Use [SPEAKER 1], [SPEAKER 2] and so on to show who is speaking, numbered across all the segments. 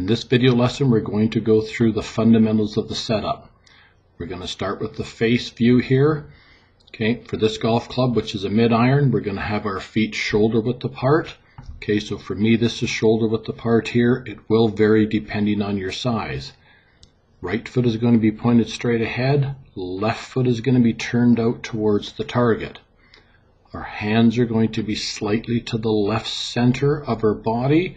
[SPEAKER 1] In this video lesson, we're going to go through the fundamentals of the setup. We're going to start with the face view here. Okay, for this golf club, which is a mid-iron, we're going to have our feet shoulder width apart. Okay, so for me, this is shoulder width apart here. It will vary depending on your size. Right foot is going to be pointed straight ahead. Left foot is going to be turned out towards the target. Our hands are going to be slightly to the left center of our body.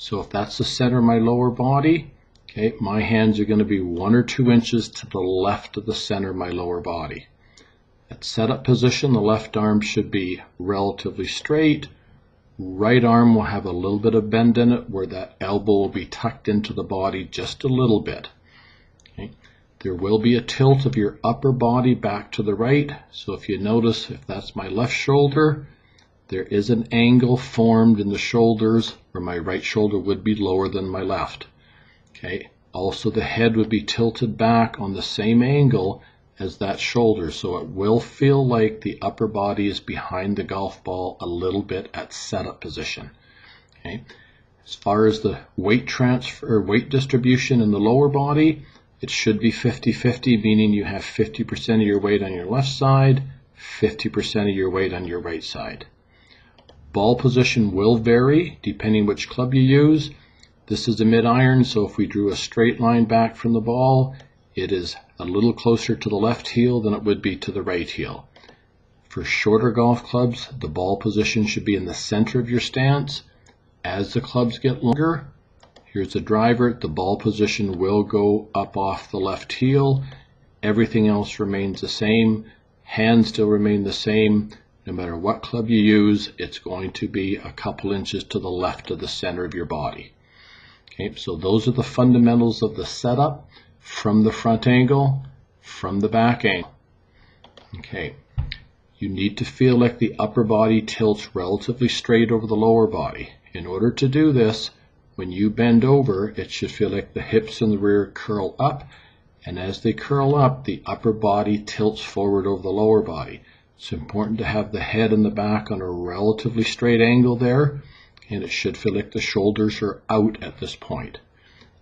[SPEAKER 1] So if that's the center of my lower body, okay, my hands are going to be 1 or 2 inches to the left of the center of my lower body. At setup position, the left arm should be relatively straight. Right arm will have a little bit of bend in it where that elbow will be tucked into the body just a little bit. Okay. There will be a tilt of your upper body back to the right. So if you notice, if that's my left shoulder, there is an angle formed in the shoulders where my right shoulder would be lower than my left. Okay. Also, the head would be tilted back on the same angle as that shoulder, so it will feel like the upper body is behind the golf ball a little bit at setup position. Okay. As far as the weight transfer or weight distribution in the lower body, it should be 50-50, meaning you have 50% of your weight on your left side, 50% of your weight on your right side. Ball position will vary depending which club you use. This is a mid-iron, so if we drew a straight line back from the ball, it is a little closer to the left heel than it would be to the right heel. For shorter golf clubs, the ball position should be in the center of your stance. As the clubs get longer, here's the driver, the ball position will go up off the left heel. Everything else remains the same. Hands still remain the same. No matter what club you use, it's going to be a couple inches to the left of the center of your body. Okay, so those are the fundamentals of the setup from the front angle, from the back angle. Okay, you need to feel like the upper body tilts relatively straight over the lower body. In order to do this, when you bend over, it should feel like the hips in the rear curl up, and as they curl up, the upper body tilts forward over the lower body. It's important to have the head and the back on a relatively straight angle there, and it should feel like the shoulders are out at this point.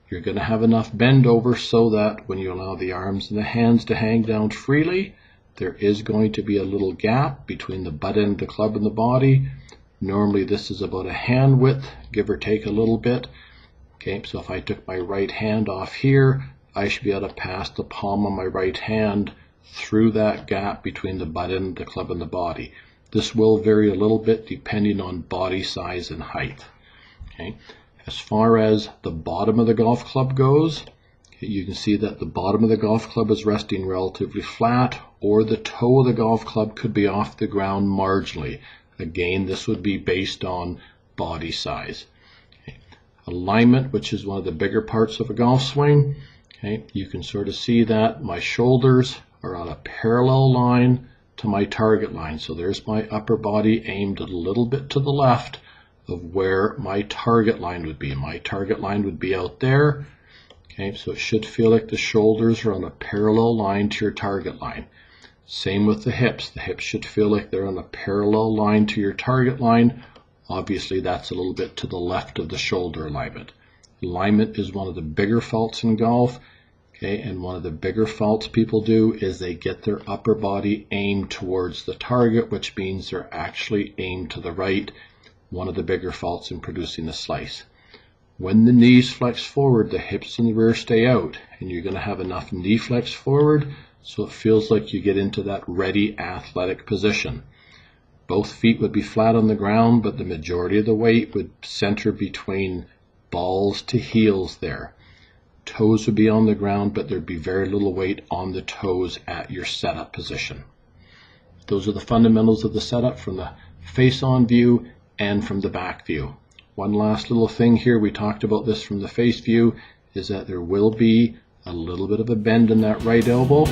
[SPEAKER 1] You're going to have enough bend over so that when you allow the arms and the hands to hang down freely, there is going to be a little gap between the butt end of the club and the body. Normally this is about a hand width, give or take a little bit. Okay, so if I took my right hand off here, I should be able to pass the palm of my right hand through that gap between the butt end of the club and the body. This will vary a little bit depending on body size and height. Okay. As far as the bottom of the golf club goes, you can see that the bottom of the golf club is resting relatively flat, or the toe of the golf club could be off the ground marginally. Again, this would be based on body size. Okay. Alignment, which is one of the bigger parts of a golf swing. Okay. You can sort of see that my shoulders are on a parallel line to my target line. So there's my upper body aimed a little bit to the left of where my target line would be. My target line would be out there. Okay, so it should feel like the shoulders are on a parallel line to your target line. Same with the hips. The hips should feel like they're on a parallel line to your target line. Obviously, that's a little bit to the left of the shoulder alignment. Alignment is one of the bigger faults in golf. Okay, and one of the bigger faults people do is they get their upper body aimed towards the target, which means they're actually aimed to the right. One of the bigger faults in producing a slice. When the knees flex forward, the hips in the rear stay out, and you're going to have enough knee flex forward so it feels like you get into that ready athletic position. Both feet would be flat on the ground, but the majority of the weight would center between balls to heels there. Toes would be on the ground, but there'd be very little weight on the toes at your setup position. Those are the fundamentals of the setup from the face-on view and from the back view. One last little thing here, we talked about this from the face view, is that there will be a little bit of a bend in that right elbow.